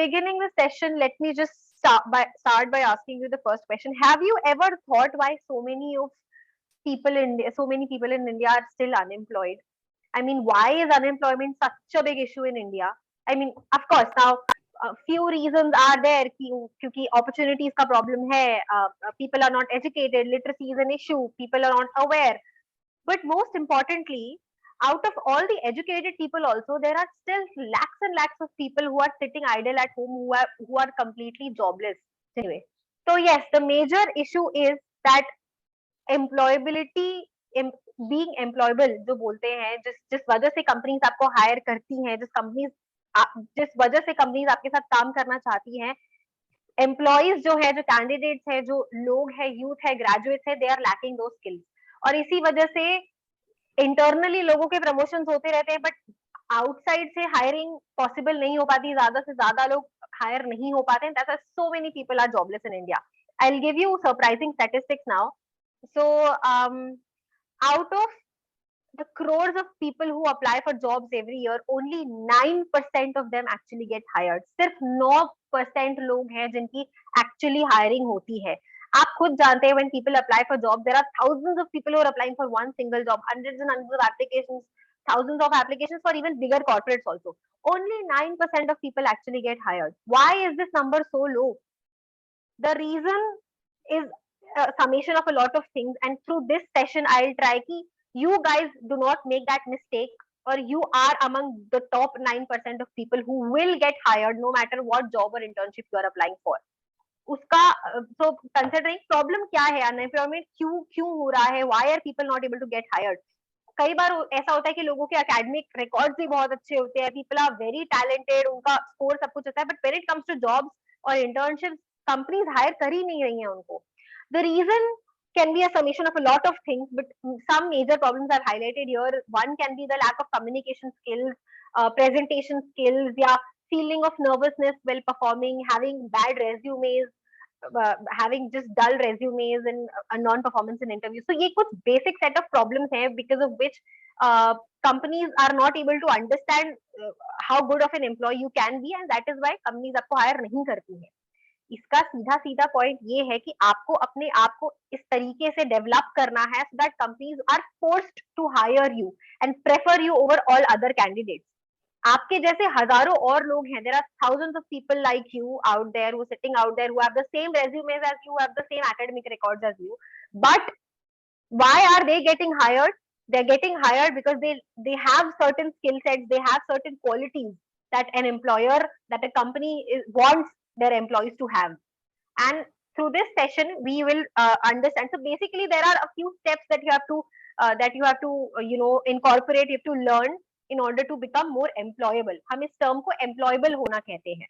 beginning the session, let me just start by asking you the first question. Have you ever thought why so many people in India are still unemployed? I mean, why is unemployment such a big issue in India? I mean, of course, now few reasons are there क्योंकि opportunities का problem है, people are not educated, literacy is an issue, people are not aware. But most importantly, out of all the educated people also, there are still lakhs and lakhs of people who are sitting idle at home, who are completely jobless. Anyway, so yes, the major issue is that employability, being employable जो बोलते हैं, जिस वजह से companies आपको higher करती हैं, जिस वजह से कंपनीज आपके साथ काम करना चाहती हैं, एम्प्लॉइज जो है, जो कैंडिडेट्स है, जो लोग है, यूथ है, ग्रेजुएट्स है, दे आर लैकिंग दो स्किल्स. और इसी वजह से इंटरनली लोगों के प्रमोशंस होते रहते हैं, बट आउटसाइड से हायरिंग पॉसिबल नहीं हो पाती, ज्यादा से ज्यादा लोग हायर नहीं हो पाते. That's why so many people are jobless in India. I will give you surprising statistics now. So, out of the crores of people who apply for jobs every year, only 9% of them actually get hired. सिर्फ 9% लोग हैं जिनकी actually hiring होती है. आप खुद जानते हैं, when people apply for jobs, there are thousands of people who are applying for one single job, hundreds and hundreds of applications, thousands of applications for even bigger corporates also. Only 9% of people actually get hired. Why is this number so low? The reason is a summation of a lot of things, and through this session I'll try ki you guys do not make that mistake, or you are among the top 9% of people who will get hired no matter what job or internship you are applying for. उसका so considering problem क्या है, unemployment क्यों हो रहा है, why are people not able to get hired? कई बार ऐसा होता है कि लोगों के एकेडमिक रिकॉर्ड्स भी बहुत अच्छे होते हैं, पीपल आर वेरी टैलेंटेड, उनका स्कोर सब कुछ होता है, but when it comes to jobs और इंटर्नशिप, कंपनीज हायर कर ही नहीं रही हैं उनको. The reason can be a summation of a lot of things, but some major problems are highlighted here. One can be the lack of communication skills, presentation skills, yeah, feeling of nervousness while performing, having bad resumes, having just dull resumes, and a non-performance in interviews. So, ये कुछ basic set of problems हैं because of which companies are not able to understand how good of an employee you can be, and that is why companies आपको hire नहीं करती हैं. इसका सीधा सीधा पॉइंट ये है कि आपको अपने आप को इस तरीके से डेवलप करना है so that companies are forced to hire you and prefer you over all other candidates. आपके जैसे हजारों और लोग हैं, there are thousands of people like you out there who are sitting out there who have the same resumes as you, have the same academic records as you, but why are they getting hired? They're getting hired because they have certain skill sets, they have certain qualities that an employer, that a company wants their employees to have. And through this session we will understand. So basically there are a few steps that you have to incorporate, you have to learn in order to become more employable. हम इस term को employable होना कहते हैं.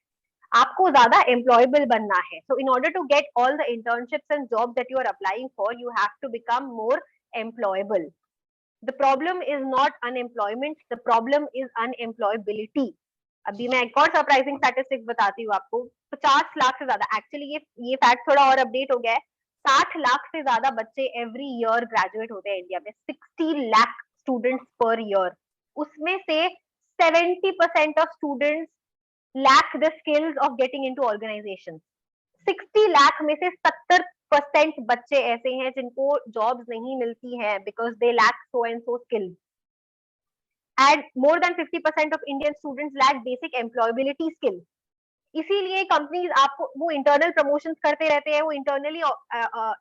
आपको ज्यादा employable बनना है. So in order to get all the internships and jobs that you are applying for, you have to become more employable. The problem is not unemployment, the problem is unemployability. अभी मैं एक और surprising statistics बताती हूँ आपको. 50 लाख से ज्यादा, actually ये फैक्ट थोड़ा और अपडेट हो गया है, 60 लाख से ज्यादा बच्चे एवरी ईयर ग्रेजुएट होते हैं इंडिया में. 60 लाख स्टूडेंट्स पर ईयर. उसमें से 70% of students lack the skills of getting into organizations. 60 lakh में से 70% बच्चे ऐसे हैं जिनको जॉब्स नहीं मिलती हैं because they lack so and so skills. And more than 50% of Indian students lack basic employability skills. इसीलिए कंपनीज आपको वो इंटरनल प्रमोशंस करते रहते हैं, वो इंटरनली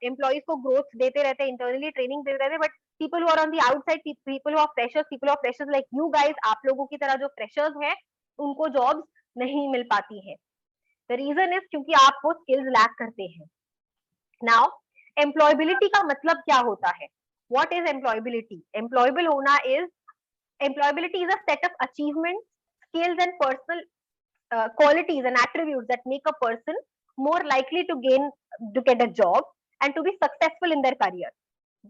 एम्प्लॉइज को ग्रोथ देते रहते हैं, इंटरनली ट्रेनिंग देते रहते हैं, but people who are on the outside, people who are freshers like you guys, आप लोगों की तरह जो फ्रेशर्स हैं, उनको जॉब्स नहीं मिल पाती है. द रीजन इज क्योंकि आप वो स्किल्स लैक करते हैं. नाउ एम्प्लॉयबिलिटी का मतलब क्या होता है? What is employability? एम्प्लॉयबल होना is, employability is a set of achievement, skills and personal qualities and attributes that make a person more likely to get a job and to be successful in their career.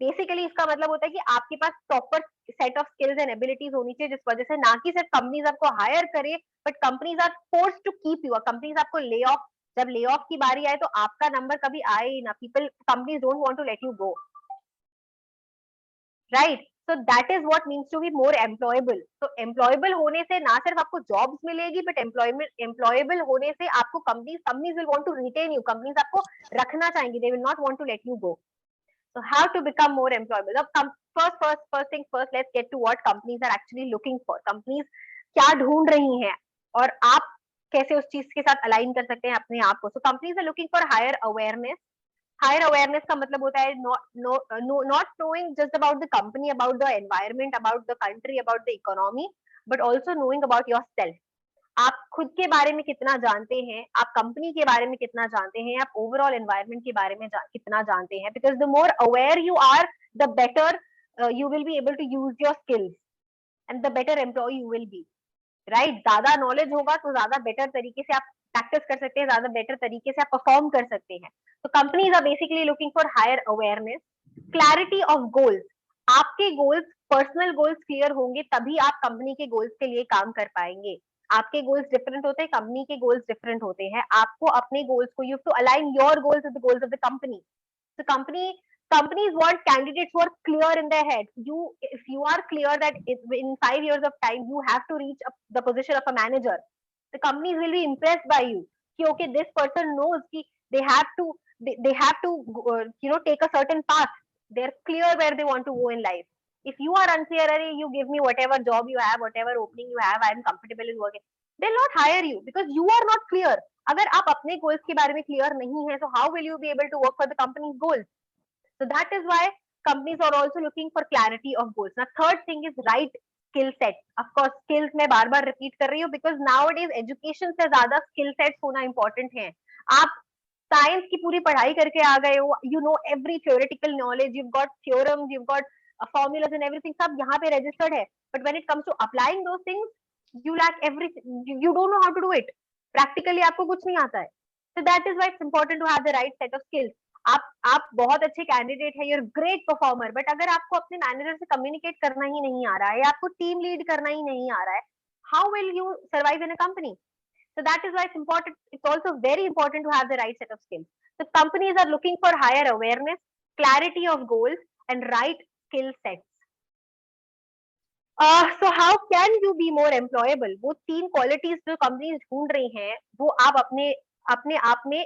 Basically इसका मतलब होता है कि आपके पास proper set of skills and abilities होनी चाहिए, जिस वजह से ना कि सिर्फ कंपनीज आपको हायर करे, but companies are forced to keep you. Companies आपको ले ऑफ, जब ले ऑफ की बारी आए तो आपका नंबर कभी आए ही ना. Companies don't want to let you go, right? So that is what means to be more employable. तो employable होने से ना सिर्फ आपको jobs मिलेगी, but employable होने से आपको companies will want to retain you. Companies आपको रखना चाहेंगी. They will not want to let you go. So how to become more employable? Now, first things first, let's get to what companies are actually looking for. Companies क्या ढूंढ रही हैं और आप कैसे उस चीज के साथ अलाइन कर सकते हैं अपने आप को. So companies are looking for higher awareness. Higher awareness का मतलब होता है not knowing just about the company, about the environment, about the country, about the economy, but also knowing about yourself. आप खुद के बारे में कितना जानते हैं, आप कंपनी के बारे में कितना जानते हैं, आप ओवरऑल एनवायरनमेंट के बारे में कितना जानते हैं. Because the more aware you are, the better you will be able to use your skills and the better employ you will be. Right, ज्यादा नॉलेज होगा तो ज्यादा बेटर तरीके से आप प्रैक्टिस कर सकते हैं, ज्यादा बेटर तरीके से आप परफॉर्म कर सकते हैं. तो companies are basically looking for higher awareness, clarity of goals. आपके गोल्स, पर्सनल गोल्स क्लियर होंगे तभी आप कंपनी के गोल्स के लिए काम कर पाएंगे. आपके गोल्स डिफरेंट होते हैं, कंपनी के गोल्स डिफरेंट होते हैं. आपको अपने गोल्स को, you have to align your goals with the goals of the company. So companies want candidates who are clear in their head. If you are clear that in 5 years of time you have to reach the position of a manager, the companies will be impressed by you. कि okay, this person knows कि they have to take a certain path. They're clear where they want to go in life. If you are unclear, you give me whatever job you have, whatever opening you have, I am comfortable in working. They'll not hire you because you are not clear. अगर आप अपने goals के बारे में clear नहीं है, so how will you be able to work for the company's goals? So that is why companies are also looking for clarity of goals. Now, third thing is right skill set. Of course, skills मैं बार बार repeat कर रही हूँ because nowadays education से ज्यादा skill sets होना important है. आप साइंस की पूरी पढ़ाई करके आ गए हो, you know every theoretical knowledge, you've got theorems, you've got formulas and everything, सब यहाँ पे registered है. But when it comes to applying those things, you lack everything. You don't know how to do it. Practically आपको कुछ नहीं आता है. So that is why it's important to have the right set of skills. आप बहुत अच्छे candidate है, your great performer, but अगर आपको अपने मैनेजर से कम्युनिकेट करना ही नहीं आ रहा है या आपको टीम लीड करना ही नहीं आ रहा है, how will you survive in a company? So that is why it's important. It's also very important to have the right set of skills. So companies are looking for higher awareness, clarity of goals, and right skill sets. So how can you be more employable? वो 3 qualities जो companies ढूंढ रही हैं, वो आप अपने आप में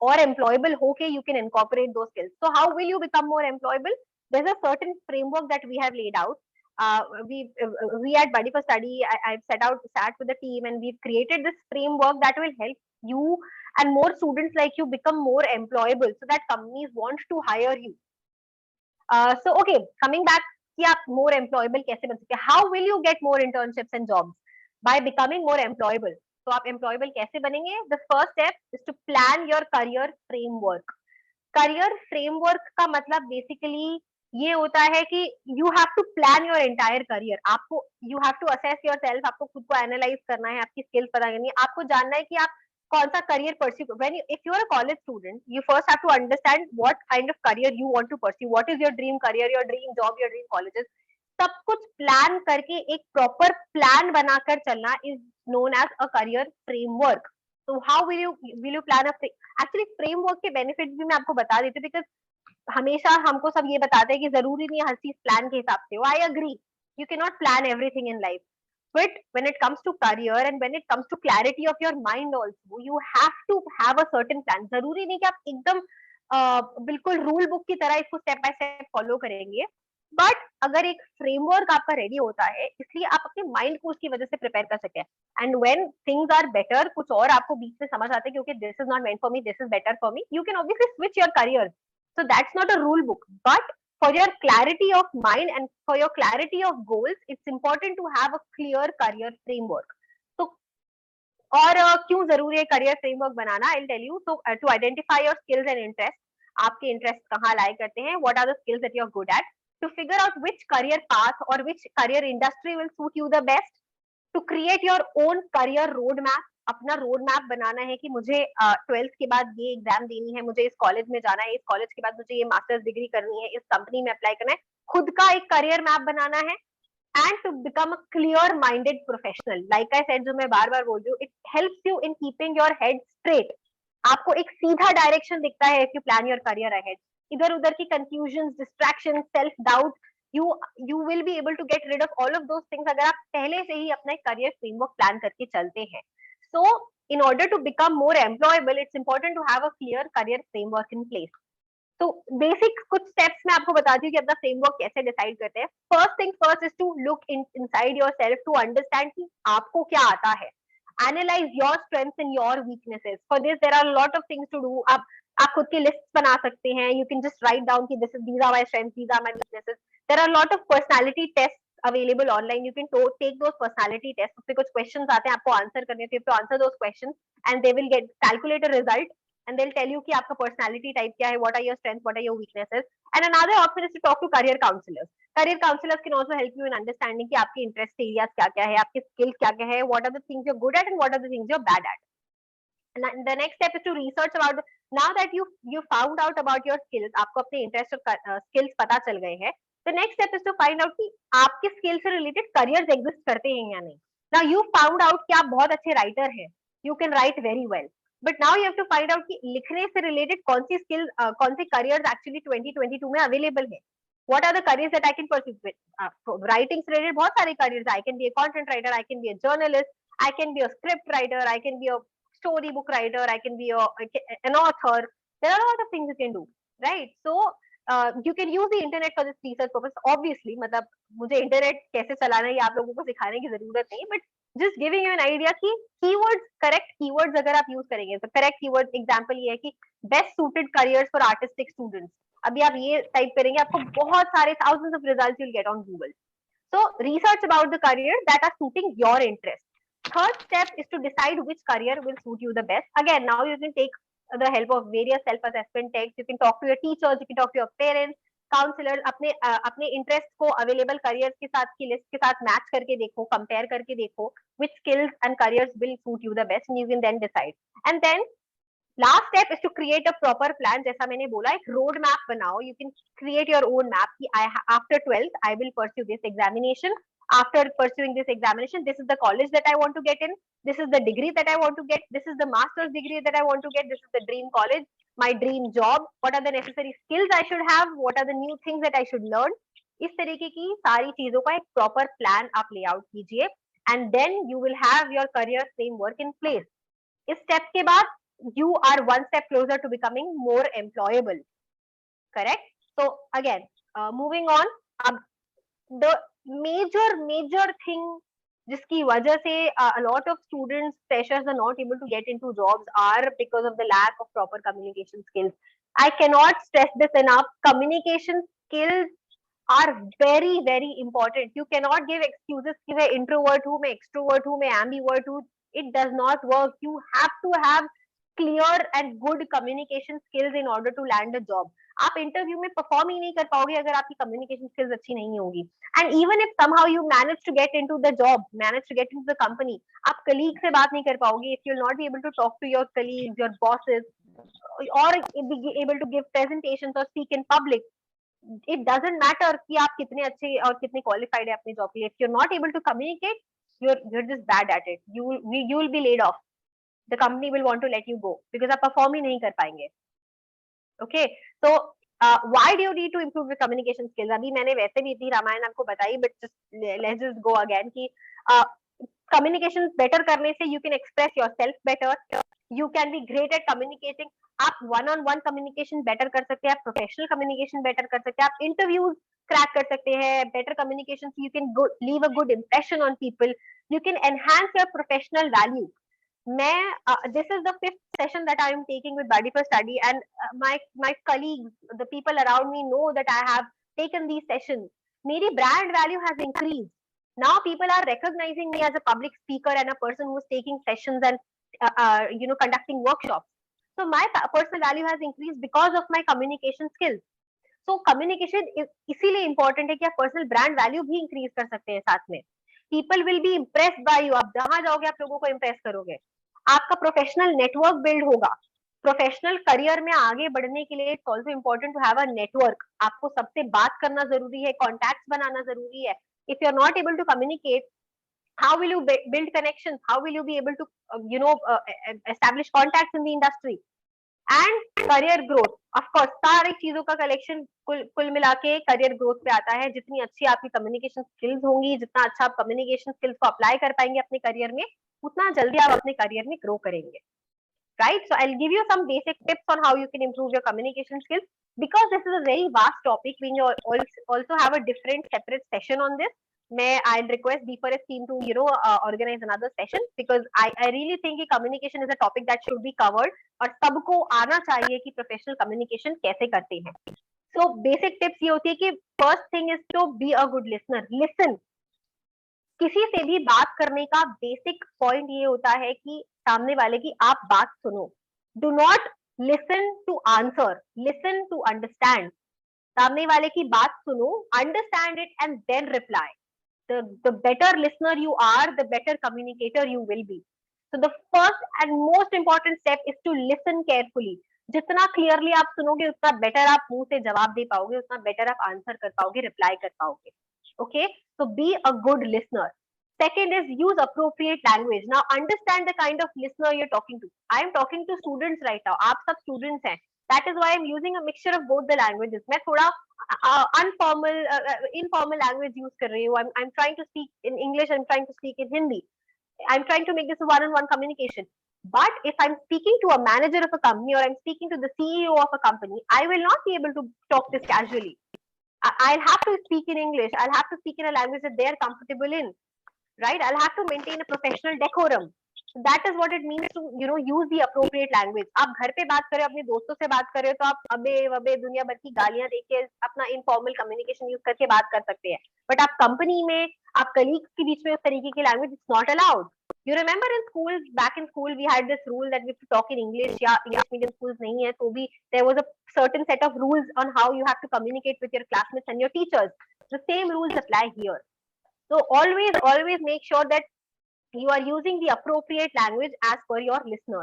और employable होके you can incorporate those skills. So how will you become more employable? There's a certain framework that we have laid out. We at Buddy for Study, I've sat with the team and we've created this framework that will help you and more students like you become more employable so that companies want to hire you. So okay, coming back कि आप more employable कैसे बन सकते हैं? How will you get more internships and jobs? By becoming more employable. तो आप employable कैसे बनेंगे? The first step is to plan your career framework. Career framework का मतलब basically ये होता है कि you have to plan your entire career. आपको you have to assess yourself. आपको खुद को analyze करना है, आपकी skills पता करनी है, आपको जानना है कि आप कौन सा career pursue. If you are a college student, you first have to understand what kind of career you want to pursue. What is your dream career, your dream job, your dream colleges. सब कुछ plan करके एक proper plan बनाकर चलना is known as a career framework. तो how will you plan actually framework के benefits भी मैं आपको बता देती हूँ बिकॉज हमेशा हमको सब ये बताते हैं कि जरूरी नहीं है हर चीज प्लान के हिसाब से हो. I agree, you can not plan everything in life, but when it comes to career and when it comes to clarity of your mind also, you have to have a certain plan. जरूरी नहीं कि आप एकदम बिल्कुल rule book की तरह इसको step by step follow करेंगे, बट अगर एक फ्रेमवर्क आपका रेडी होता है इसलिए आप अपने माइंड को उसकी वजह से प्रिपेयर कर सकते हैं. And when things are better, कुछ और आपको बीच में समझ आते हैं क्योंकि this is not meant for me, this is better for me, you can obviously switch your career. So that's not a rule book, but for your clarity of mind and for your clarity of goals, it's important to have a clear career framework. So और क्यों जरूरी है career framework banana? I'll tell you. So to identify your skills and interests, आपके interest कहाँ लाई करते हैं, what are the skills that you're good at, to figure out which career path or which career industry will suit you the best, to create your own career road map. अपना road map बनाना है कि मुझे 12th के बाद ये exam देनी है, मुझे इस कॉलेज में जाना है, इस कॉलेज के बाद मुझे ये मास्टर्स डिग्री करनी है, इस कंपनी में अप्लाई करना है, खुद का एक करियर मैप बनाना है. And to become a clear minded professional, like I said, जो मैं बार बार बोल रही हूँ, it helps you in keeping your head straight. आपको एक सीधा डायरेक्शन दिखता है if you plan your career ahead. इधर उधर की confusion, distraction, self doubt you will be able to get rid of all of those things अगर आप पहले से ही अपना एक करियर फ्रेमवर्क प्लान करके चलते हैं. सो in order to become more employable, it's important to have a clear career framework in place. तो बेसिक कुछ स्टेप्स मैं आपको बताती हूँ कि अपना फ्रेमवर्क कैसे डिसाइड करते हैं. First thing first is to look inside yourself to understand कि आपको क्या आता है. Analyse your strengths and your weaknesses. For this there are lot of things to do. आप खुद की लिस्ट बना सकते हैं. You can just write down कि this is these are my strengths, these are my weaknesses. There are lot of personality test available online. You can take those personality test. उसपे कुछ questions आते हैं, आपको answer करने थे, तो answer those questions and they will get calculate a result and they'll tell you कि आपका personality type क्या है, what are your strengths, what are your weaknesses. And another option is to talk to career counselors. Career counselors can also help you in understanding कि आपके interest areas क्या क्या है, आपके skills क्या क्या है, what are the things you're good at and what are the things you're bad at. And the next step is to research about, now that you found out about your skills, आपको अपने interest और skills पता चल गए हैं, the next step is to find out कि आपके skills से related careers exist करते हैं या नहीं. Now you found out कि आप बहुत अच्छे writer हैं, you can write very well. But now you have to find out कि लिखने से रिलेटेड कौन सी स्किल, कौन से करियर्स एक्चुअली 2022 में अवेलेबल है. What are the careers that I can pursue. Writing से रिलेटेड बहुत सारे careers. I can be a content writer, I can be a journalist, I can be a script writer, I can be a story book writer, I can be an author. There are lot of things you can do, right. So you can use the internet for this research purpose. Obviously, मतलब मुझे internet कैसे चलाना है ये आप लोगों को सिखाने की जरूरत नहीं, but just giving you an idea कि कीवर्ड्स, करेक्ट कीवर्ड्स अगर आप यूज करेंगे तो करेक्ट कीवर्ड एग्जांपल ये है कि best suited careers for artistic students. अभी आप ये टाइप करेंगे, आपको बहुत सारे thousands of results you'll get on Google. So research about the careers that are suiting your interest. Third step is to decide which career will suit you the best. Again, now you can take the help of various self-assessment texts. You can talk to your teachers, you can talk to your parents, counsellor. अपने interest को available careers के साथ की list के साथ match करके देखो, compare करके देखो which skills and careers will suit you the best, and you can then decide. And then last step is to create a proper plan. जैसा मैंने बोला, एक road map बनाओ. You can create your own map कि after 12th I will pursue this examination. After pursuing this examination, this is the college that I want to get in. This is the degree that I want to get. This is the master's degree that I want to get. This is the dream college, my dream job. What are the necessary skills I should have? What are the new things that I should learn? इस तरीके की सारी चीजों का एक proper plan आप layout कीजिए, and then you will have your career framework in place. इस step के बाद you are one step closer to becoming more employable. Correct? So again, moving on, the major thing जिसकी वजह से a lot of students freshers are not able to get into jobs are because of the lack of proper communication skills. I cannot stress this enough. Communication skills are very important. You cannot give excuses कि मैं introvert हूँ, मैं extrovert हूँ, मैं ambivert हूँ. It does not work. You have to have clear and good communication skills in order to land a job. आप interview में perform ही नहीं कर पाओगे अगर आपकी कम्युनिकेशन स्किल्स अच्छी नहीं होगी. And even if somehow you manage to get into the job, manage to get into the company, आप कलीग से बात नहीं कर पाओगे. If you will not be able to talk to your colleagues, your bosses, और be able to give presentations or speak in public. It doesn't matter कि आप कितने अच्छे और कितने क्वालिफाइड है अपनी जॉब के लिए. If you're not able to communicate, you're just bad at it. You will be laid off. The company will want to let you go because आप perform ही नहीं कर पाएंगे. Okay, so why do you need to improve your communication skills? अभी मैंने वैसे भी इतनी रामायण आपको बताई, but let's just go again कि communication better करने से you can express yourself better. You can be great at communicating. आप one-on-one communication better कर सकते हैं, आप professional communication better कर सकते हैं, आप interviews crack कर सकते हैं. Better communication, so you can leave a good impression on people. You can enhance your professional value. This is the 5th session that I am taking with Body for Study, and my colleagues, the people around me know that I have taken these sessions. मेरी brand value has increased. Now people are recognizing me as a public speaker and a person who is taking sessions and conducting workshops. So my personal value has increased because of my communication skills. So communication इसीलिए important है कि आप personal brand value भी increase कर सकते हैं साथ में. People will be impressed by you. आप जहां जाओगे आप लोगों को impress करोगे. आपका प्रोफेशनल नेटवर्क बिल्ड होगा. प्रोफेशनल करियर में आगे बढ़ने के लिए it's also important to have a network. आपको सबसे बात करना जरूरी है, कॉन्टैक्ट्स बनाना जरूरी है. If you are not able to communicate, how will you build connections? How will you be able to establish contacts in the industry? And career growth, of course सारी चीजों का कलेक्शन कुल मिला के करियर ग्रोथ पे आता है। जितनी अच्छी आपकी कम्युनिकेशन स्किल्स होंगी, जितना अच्छा आप कम्युनिकेशन स्किल्स को अप्लाई कर पाएंगे अपने करियर में, उतना जल्दी आप अपने करियर में ग्रो करेंगे, right? So I'll give you some basic tips on how you can improve your communication skills, because this is a very vast topic. We also have a different separate session on this. I'll request D4S team to organize another session, because I really think कि communication is a topic that should be covered और सबको आना चाहिए कि professional communication कैसे करते हैं. So basic tips ये होती है कि first thing is to be a good listener. Listen. किसी से भी बात करने का बेसिक पॉइंट ये होता है कि सामने वाले की आप बात सुनो. Do not listen to answer, listen to understand. सामने वाले की बात सुनो, understand it and then reply. the better listener you are, the better communicator you will be. So the first and most important step is to listen carefully. जितना clearly आप सुनोगे उतना better आप मुंह से जवाब दे पाओगे, उतना बेटर आप आंसर कर पाओगे, रिप्लाई कर पाओगे. Okay, so be a good listener. Second is use appropriate language. Now understand the kind of listener you're talking to. I am talking to students right now. आप सब students हैं. That is why I'm using a mixture of both the languages. मैं थोड़ा informal language use कर रही हूँ. I'm trying to speak in English. I'm trying to speak in Hindi. I'm trying to make this a one-on-one communication. But if I'm speaking to a manager of a company, or I'm speaking to the CEO of a company, I will not be able to talk this casually. I'll have to speak in English. I'll have to speak in a language that they're comfortable in, right? I'll have to maintain a professional decorum. So that is what it means to use the appropriate language. आप घर पे बात कर रहे हो, अपने दोस्तों से बात कर रहे हो, तो आप अबे वबे दुनिया भर की गालियां दे के अपना इनफॉर्मल कम्युनिकेशन यूज करके बात कर सकते हैं. बट आप कंपनी में, आप कलीग्स के बीच में उस तरीके की language it's not allowed. You remember in school, back in school, we had this rule that we have to talk in English. या English medium schools नहीं है, तो भी there was a certain set of rules on how you have to communicate with your classmates and your teachers. The same rules apply here. So always make sure that you are using the appropriate language as per your listener.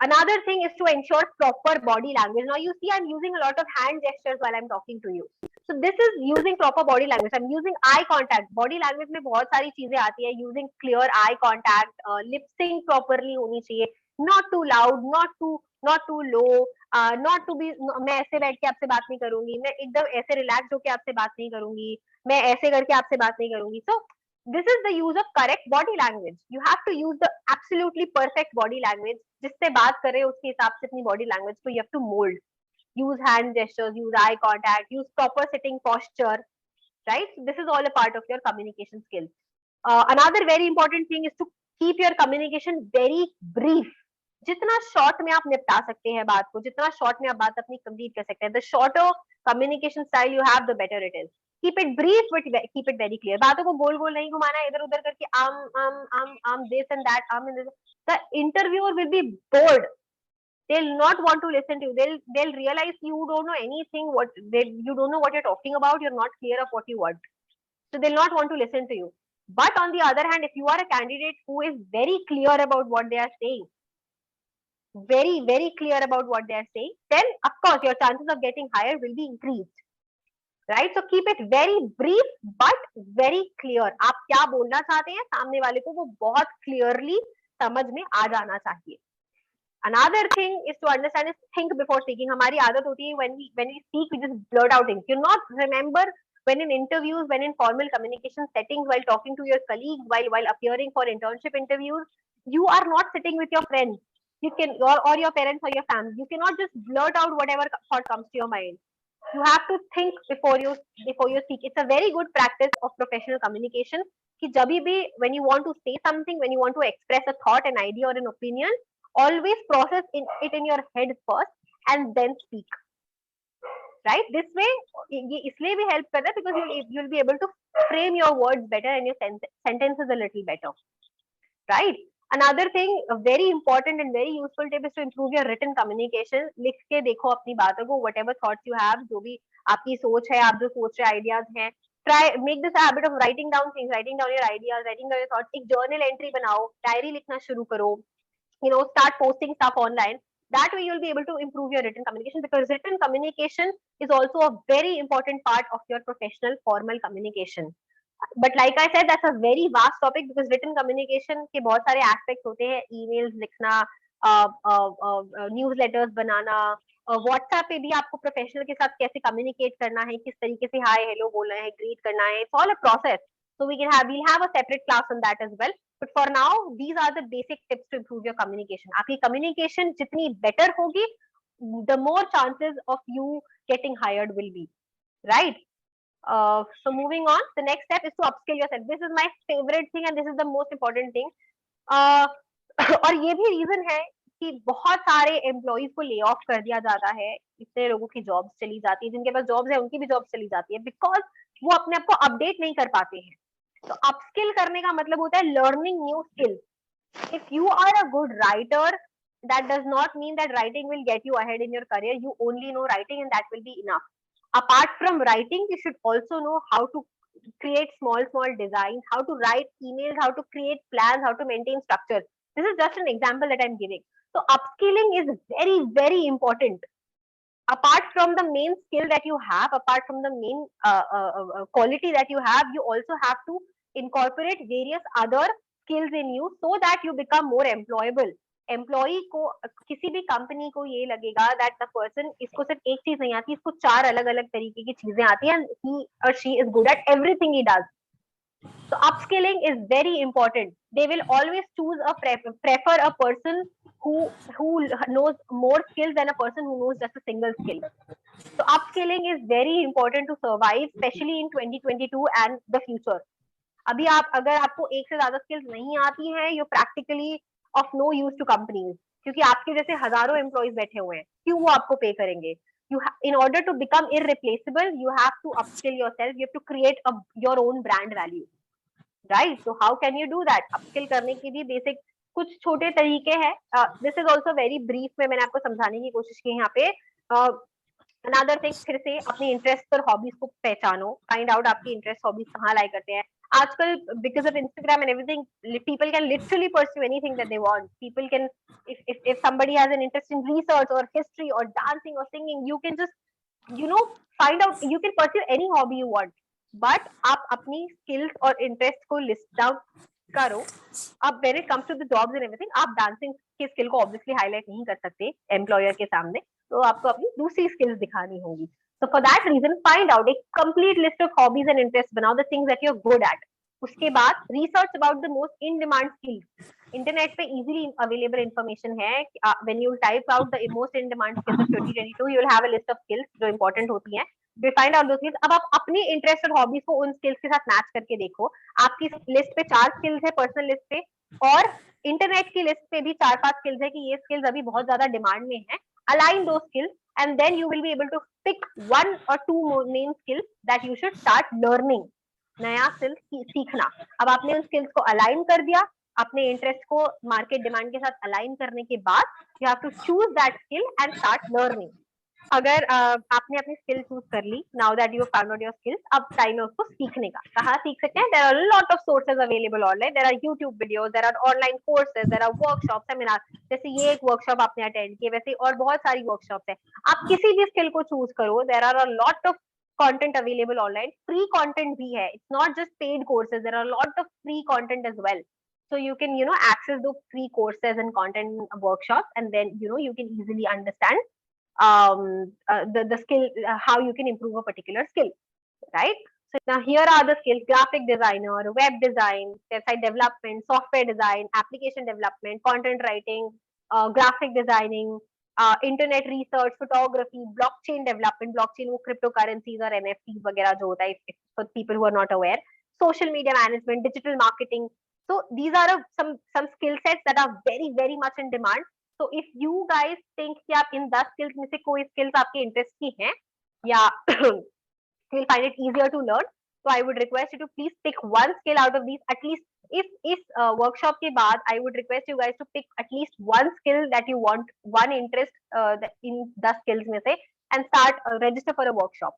Another thing is to ensure proper body language. Now you see I'm using a lot of hand gestures while I'm talking to you. So this is using proper body language. I'm using eye contact. Body language में बहुत सारी चीजें आती है. Using clear eye contact, lip sync properly होनी चाहिए. Not too loud, not too low, not to be. मैं ऐसे बैठ के आपसे बात नहीं करूंगी. मैं एकदम ऐसे रिलैक्स होके आपसे बात नहीं करूंगी. मैं ऐसे करके आपसे बात नहीं करूंगी. So this is the use of correct body language. You have to use the absolutely perfect body language. जिससे बात कर रहे हो उसके हिसाब से अपनी body language को you have to mold. Use hand gestures, use eye contact, use proper sitting posture, right? So this is all a part of your communication skills. Another very important thing is to keep your communication very brief. जितना short में आप निपटा सकते हैं बात को, जितना short में आप बात अपनी कंप्लीट कर सकते हैं, the shorter communication style you have the better it is. Keep it brief but keep it very clear. बातों को गोल गोल नहीं घुमाना, इधर उधर करके आम दिस एंड दैट आम. The interviewer will be board. They'll not want to listen to you. They'll realize you don't know anything, you don't know what you're talking about. You're not clear of what you want, so they'll not want to listen to you. But on the other hand, if you are a candidate who is very clear about what they are saying, very clear about what they are saying, then of course your chances of getting hired will be increased, right? So keep it very brief but very clear. आप क्या बोलना चाहते हैं सामने वाले को वो बहुत clearly समझ में आ जाना चाहिए. Another thing is to understand is think before speaking. हमारी आदत होती है when we speak we just blurt out things. You not remember when in interviews, when in formal communication settings, while talking to your colleagues, while appearing for internship interviews, you are not sitting with your friends. You can or your parents or your family. You cannot just blurt out whatever thought comes to your mind. You have to think before you speak. It's a very good practice of professional communication कि जब भी when you want to say something, when you want to express a thought, an idea or an opinion, always process it in your head first and then speak, right? This way ये इसलिए भी help करता है because you'll be able to frame your words better and your sentences a little better, right? Another thing, a very important and very useful tip is to improve your written communication. लिख के देखो अपनी बातों को, whatever thoughts you have, जो भी आपकी सोच है, आप जो सोच रहे ideas हैं, try make this a habit of writing down things, writing down your ideas, writing down your thoughts. एक journal entry बनाओ, diary लिखना शुरू करो, start posting stuff online. That way you'll be able to improve your written communication, because written communication is also a very important part of your professional formal communication. But like I said, that's a very vast topic because written communication के बहुत सारे aspects होते हैं. Emails लिखना, newsletters बनाना, WhatsApp पे भी आपको professional के साथ कैसे कम्युनिकेट करना है, किस तरीके से हाय हेलो बोलना है, ग्रीट करना है, it's all a process. So we'll have a separate class on that as well. But for now, these are the basic tips to improve your communication. आपकी communication जितनी better होगी, the more chances of you getting hired will be, right? So moving on, the next step is to upskill yourself. This is my favorite thing and this is the most important thing. Uh, और ये भी reason है कि बहुत सारे employees को lay off कर दिया जाता है, इतने लोगों की जॉब्स चली जाती है, जिनके पास जॉब्स है उनकी भी जॉब्स चली जाती है, बिकॉज वो अपने आप को अपडेट नहीं कर पाते हैं. तो अपस्किल करने का मतलब होता है learning new skills. if you are a good writer, that does not mean that writing will get you ahead in your career. You only know writing and that will be enough. Apart from writing, you should also know how to create small designs, how to write emails, how to create plans, how to maintain structure. This is just an example that I'm giving. So upskilling is very important. Apart from the main skill that you have, apart from the main quality that you have, you also have to incorporate various other skills in you so that you become more employable. Employee को, किसी भी company को ये लगेगा that the person, इसको सिर्फ एक चीज नहीं आती, इसको चार अलग अलग तरीके की चीजें आती हैं, ही और she is good at everything he does. So upskilling is very important. They will always prefer a person who knows more skills than a person who knows just a single skill. So upskilling is very important to survive, especially in 2022 and the future. अभी आप, अगर आपको एक से ज्यादा skills नहीं आती हैं, you practically of no use to companies, क्योंकि आपके जैसे हजारों एम्प्लॉइज बैठे हुए हैं, क्यों वो आपको पे करेंगे? In order to become irreplaceable, you have to upskill yourself. You have to create your own brand value, right? So how can you do that? Upskill करने की भी बेसिक कुछ छोटे तरीके हैं. This is also very brief में मैंने आपको समझाने की कोशिश की यहाँ पे. अनदर थिंग, फिर से अपने इंटरेस्ट और हॉबीज को पहचानो, फाइंड आउट आपकी इंटरेस्ट हॉबीज कहाँ लाई करते हैं. आजकल because of Instagram and everything, people can literally pursue anything that they want. People can, if somebody has an interest in research or history or dancing or singing, you can just find out, you can pursue any hobby you want. But आप अपनी skills और interest को list down करो. अब when it comes to the jobs and everything, आप dancing की skill को obviously highlight नहीं कर सकते एम्प्लॉयर के सामने, तो आपको अपनी दूसरी स्किल्स दिखानी होगी. So for that reason, find out a complete list of hobbies and interests. बनाओ the things that you're good at. उसके बाद research about the most in demand skills. Internet पे easily available information है. When you type out the most in demand skills of 2022, you will have a list of skills जो important होती हैं. You find out those skills. अब आप अपनी interest और hobbies को उन स्किल्स के साथ मैच करके देखो. आपकी लिस्ट पे 4 स्किल्स है पर्सनल लिस्ट पे, और इंटरनेट की लिस्ट पे भी 4-5 स्किल्स है कि ये स्किल्स अभी बहुत ज्यादा डिमांड में है. Align those skills and then you will be able to pick one or two more main skills that you should start learning. नया स्किल सीखना. अब आपने उन स्किल्स को अलाइन कर दिया, अपने इंटरेस्ट को मार्केट डिमांड के साथ अलाइन करने के बाद you have to choose that skill and start learning. अगर आपने अपनी स्किल चूज कर ली, now that you found out your skills, अब टाइम है उसको सीखने का. कहाँ सीख सकते हैं? There are lot of sources available online. There are YouTube videos, there are online courses, there are workshop, seminar. जैसे ये एक वर्कशॉप आपने अटेंड किए, वैसे और बहुत सारी वर्कशॉप है. आप किसी भी स्किल को चूज करो. There are a lot of content available online. Free content bhi hai. It's not just paid courses. There are a lot of free content as well. So you can access those free courses and content workshops, and then you can easily understand the skill, how you can improve a particular skill, right? So now here are the skills: graphic designer, web design, website development, software design, application development, content writing, graphic designing, internet research, photography, blockchain development. Blockchain वो cryptocurrencies और NFTs वगैरह जो होता है, for people who are not aware. Social media management, digital marketing. So these are some skill sets that are very much in demand. So if you guys think कि आप इन 10 skills में से कोई skills आपके interest की हैं, या you'll find it easier to learn, so I would request you to please pick one skill out of these. At least if workshop के बाद, I would request you guys to pick at least one skill that you want, one interest in 10 skills में से, and start register for a workshop.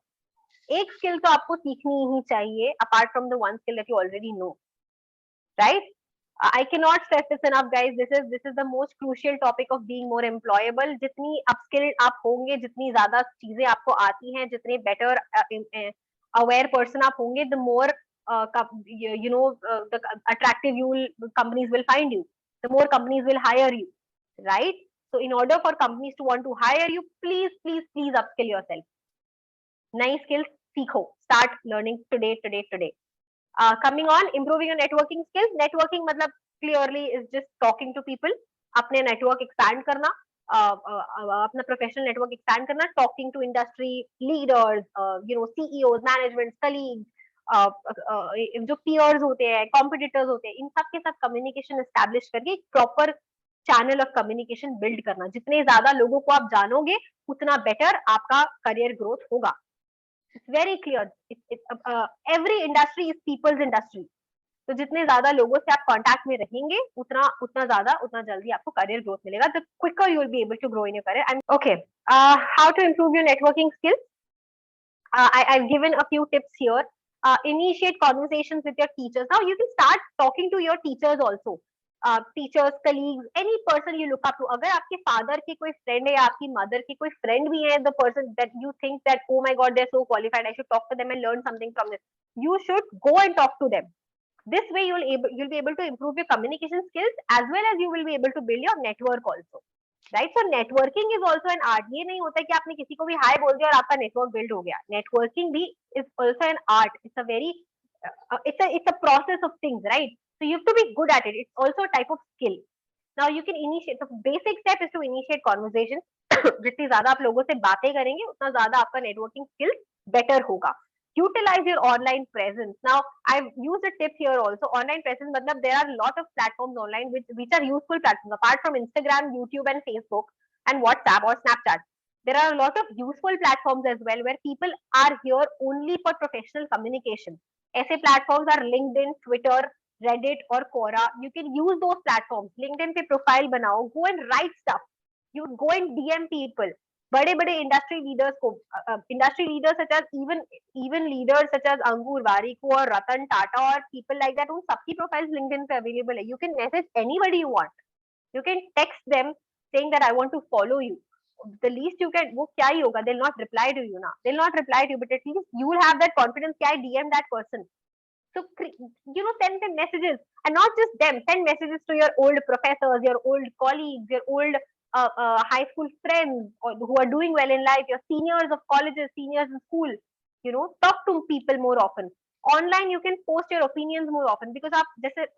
एक skill तो आपको सीखनी ही चाहिए apart from the one skill that you already know, right? I cannot stress this enough, guys. This is the most crucial topic of being more employable. जितनी upskilled आप होंगे, जितनी ज्यादा चीजें आपको आती हैं, जितने better aware person आप होंगे, the more the attractive companies will find you. The more companies will hire you. right? So in order for companies to want to hire you, please upskill yourself. नई skills सीखो. Start learning today. Coming on, improving your networking skills. Networking मतलब clearly is just talking to people. अपने network expand करना, अपना professional network expand करना, talking to industry leaders, CEOs, management, colleagues, जो peers होते हैं, competitors होते हैं, इन सब के साथ communication establish करके एक proper channel of communication build करना. जितने ज्यादा लोगों को आप जानोगे, उतना better आपका career growth होगा. It's very clear. Every industry is people's industry. तो जितने ज्यादा लोगों से आप कांटेक्ट में रहेंगे, उतना उतना ज्यादा उतना जल्दी आपको करियर ग्रोथ मिलेगा. The quicker you will be able to grow in your career. And okay, how to improve your networking skills? I've given a few tips here. Initiate conversations with your teachers. Now you can start talking to your teachers also. Teachers, colleagues, any person you look up to. अगर आपके father की कोई friend है या आपकी mother की कोई friend भी है, the person that you think that oh my god they're so qualified, I should talk to them and learn something from them. You should go and talk to them. This way you'll be able to improve your communication skills as well as you will be able to build your network also. Right. So networking is also an art. ये नहीं होता कि आपने किसी को भी हाय बोल दिया और आपका नेटवर्क बिल्ड हो गया. नेटवर्किंग भी is also an art. It's a very it's a process of things, right? So you have to be good at it. It's also a type of skill. Now you can initiate. The basic step is to initiate conversation. जितनी ज्यादा आप लोगों से बातें करेंगे, उतना ज्यादा आपका नेटवर्किंग स्किल बेटर होगा. Utilize your online presence. Now I've used a tip here also. Online presence matlab there are a lot of platforms online which are useful platforms apart from Instagram, YouTube and Facebook and WhatsApp or Snapchat. There are a lot of useful platforms as well where people are here only for professional communication. ऐसे platforms are LinkedIn, Twitter, Reddit or Quora. You can use those platforms. LinkedIn पे profile बनाओ, go and write stuff. You go and DM people. बड़े बड़े industry leaders को, industry leaders such as even leaders such as Ankur Warikoo और रतन टाटा और people like that, उन सबकी profiles LinkedIn पे अवेलेबल है. You can message anybody you want. You can text them saying that I want to follow you. The least you can, वो क्या ही होगा, they will not reply to you ना, they will not reply to you, but at least you will have that confidence कि I DM that person. So, send them messages and not just them. Send messages to your old professors, your old colleagues, your old high school friends or who are doing well in life, your seniors of colleges, seniors in school. Talk to people more often. Online, you can post your opinions more often because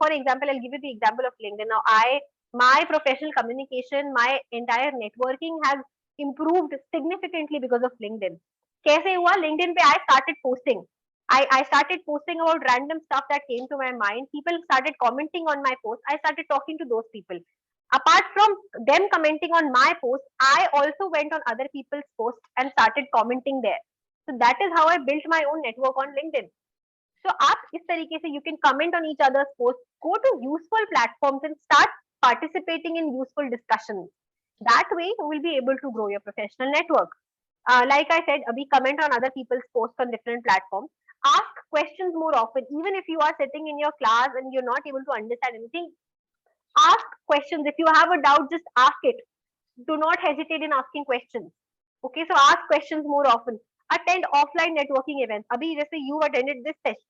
for example, I'll give you the example of LinkedIn. Now, my professional communication, my entire networking has improved significantly because of LinkedIn. कैसे हुआ? LinkedIn पे I started posting. I started posting about random stuff that came to my mind. People started commenting on my post. I started talking to those people. Apart from them commenting on my post, I also went on other people's posts and started commenting there. So that is how I built my own network on LinkedIn. So आप इस तरीके से you can comment on each other's posts, go to useful platforms and start participating in useful discussions. That way you will be able to grow your professional network. Like I said, abhi comment on other people's posts on different platforms. Ask questions more often. Even if you are sitting in your class and you're not able to understand anything, ask questions. If you have a doubt, just ask it. Do not hesitate in asking questions. Okay, so ask questions more often. Attend offline networking events. Abhi, जैसे you attended this session.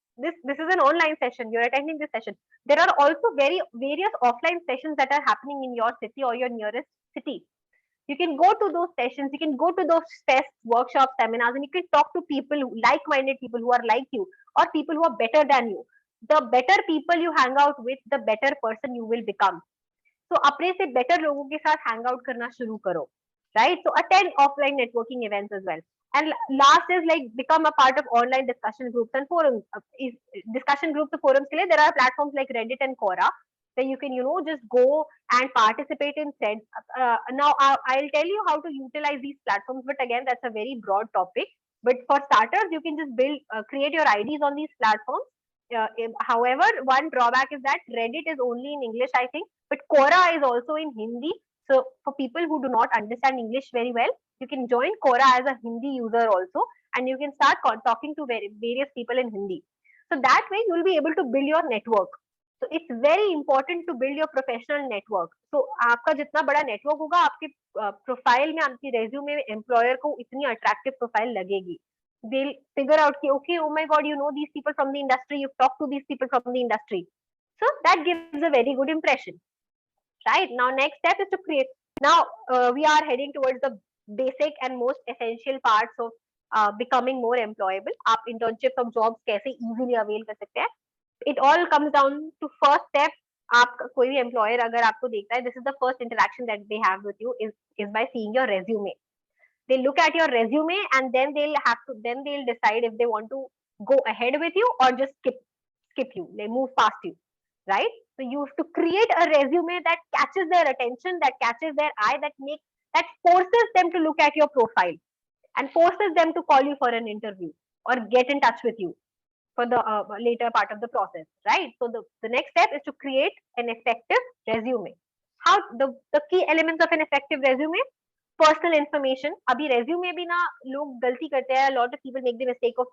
This is an online session. You're attending this session. There are also various offline sessions that are happening in your city or your nearest city. You can go to those sessions, you can go to those tests, workshops, seminars, and you can talk to people, like-minded people who are like you, or people who are better than you. The better people you hang out with, the better person you will become. So अपने से better लोगों के साथ hang out करना शुरू करो, right? So attend offline networking events as well. And last is like become a part of online discussion groups and forums. Discussion groups and forums के लिए there are platforms like Reddit and Quora where you can just go and participate in threads. Now I'll tell you how to utilize these platforms, but again that's a very broad topic. But for starters, you can just create your IDs on these platforms. However, one drawback is that Reddit is only in English, I think, but Quora is also in Hindi. So for people who do not understand English very well, you can join Quora as a Hindi user also, and you can start talking to various people in Hindi. So that way you will be able to build your network. So it's very important to build your professional network. So आपका जितना बड़ा network होगा, आपके profile में, आपकी resume में employer को इतनी अट्रैक्टिव प्रोफाइल लगेगी. They'll figure out कि okay, oh my god, you know these people from the industry, you've talked to these people from the industry. So that gives a very good impression, right? Now next step is to create. Now we are heading towards the basic and most essential parts of becoming more employable. आप internships और jobs कैसे easily avail कर सकते हैं? It all comes down to first step. आप कोई भी employer अगर आपको देखता है, this is the first interaction that they have with you is by seeing your resume. They look at your resume and then they'll decide if they want to go ahead with you or just skip you, they move past you, right? So you have to create a resume that catches their attention, that catches their eye, that forces them to look at your profile and forces them to call you for an interview or get in touch with you for the later part of the process, right? So the next step is to create an effective resume. How the key elements of an effective resume? Personal information. अभी resume भी ना लोग गलती करते हैं. Lot of people make the mistake of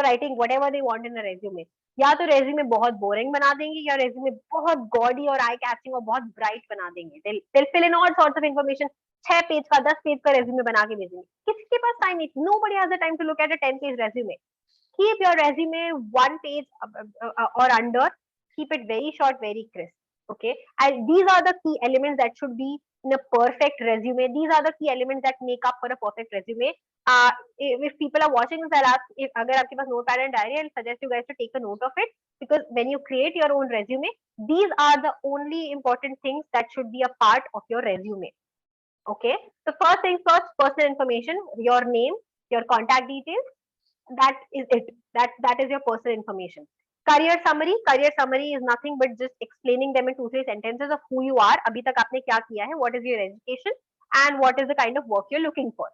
writing whatever they want in a resume. या तो resume बहुत बोरिंग बना देंगे या रेज्यूमे बहुत गॉडी और आई कैचिंग और बहुत ब्राइट बना देंगे. they'll fill in all sorts of information. 6 page का 10 पेज का रेज्यूमे बना के भेजेंगे. किसी के पास टाइम नहीं. nobody has the time to look at a 10 page resume. Keep your resume 1 page or under. Keep it very short, very crisp. Okay, and these are the key elements that should be in a perfect resume. These are the key elements that make up for a perfect resume. If people are watching this, I'll ask if agar aapke paas notepad and diary, I'll suggest you guys to take a note of it, because when you create your own resume, these are the only important things that should be a part of your resume. Okay, so first things first, personal information, your name, your contact details, that is it. That is your personal information. Career summary is nothing but just explaining them in 2-3 sentences of who you are, abhi tak aapne kya kiya hai, what is your education, and what is the kind of work you're looking for.